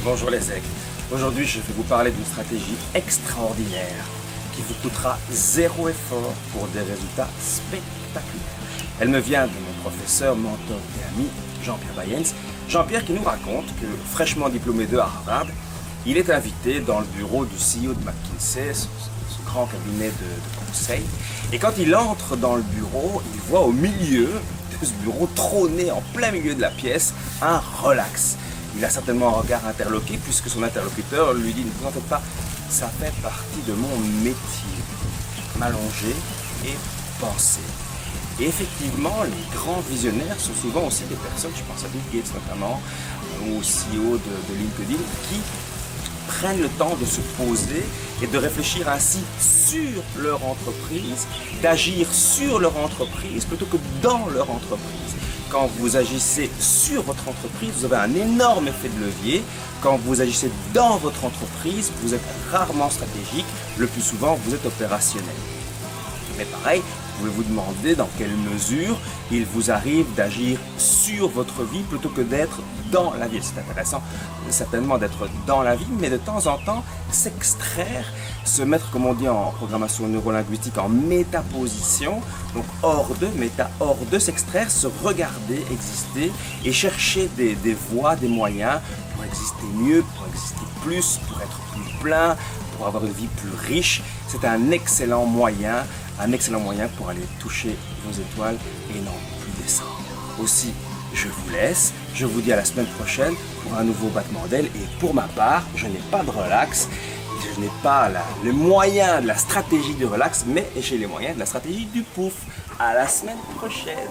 Bonjour les aigles. Aujourd'hui, je vais vous parler d'une stratégie extraordinaire qui vous coûtera zéro effort pour des résultats spectaculaires. Elle me vient de mon professeur, mentor et ami, Jean-Pierre Bayens. Jean-Pierre qui nous raconte que, fraîchement diplômé de Harvard, il est invité dans le bureau du CEO de McKinsey, ce grand cabinet de conseil. Et quand il entre dans le bureau, il voit au milieu de ce bureau, trôner en plein milieu de la pièce, un relax. Il a certainement un regard interloqué puisque son interlocuteur lui dit « Ne vous en faites pas, ça fait partie de mon métier. M'allonger et penser. » Et effectivement, les grands visionnaires sont souvent aussi des personnes, je pense à Bill Gates notamment, ou au CEO de LinkedIn, qui prennent le temps de se poser et de réfléchir ainsi sur leur entreprise, d'agir sur leur entreprise plutôt que dans leur entreprise. Quand vous agissez sur votre entreprise, vous avez un énorme effet de levier. Quand vous agissez dans votre entreprise, vous êtes rarement stratégique. Le plus souvent, vous êtes opérationnel. Mais pareil, vous pouvez vous demander dans quelle mesure il vous arrive d'agir sur votre vie plutôt que d'être dans la vie. C'est intéressant certainement d'être dans la vie, mais de temps en temps s'extraire, se mettre, comme on dit en programmation neurolinguistique, en métaposition, donc hors de, méta, hors de, s'extraire, se regarder, exister et chercher des voies, des moyens pour exister mieux, pour exister plus, pour être plus plein, pour avoir une vie plus riche. C'est un excellent moyen pour aller toucher vos étoiles et non plus descendre. Aussi, je vous laisse, je vous dis à la semaine prochaine pour un nouveau battement d'aile et pour ma part, je n'ai pas de relax, je n'ai pas les moyens de la stratégie du relax, mais j'ai les moyens de la stratégie du pouf. À la semaine prochaine.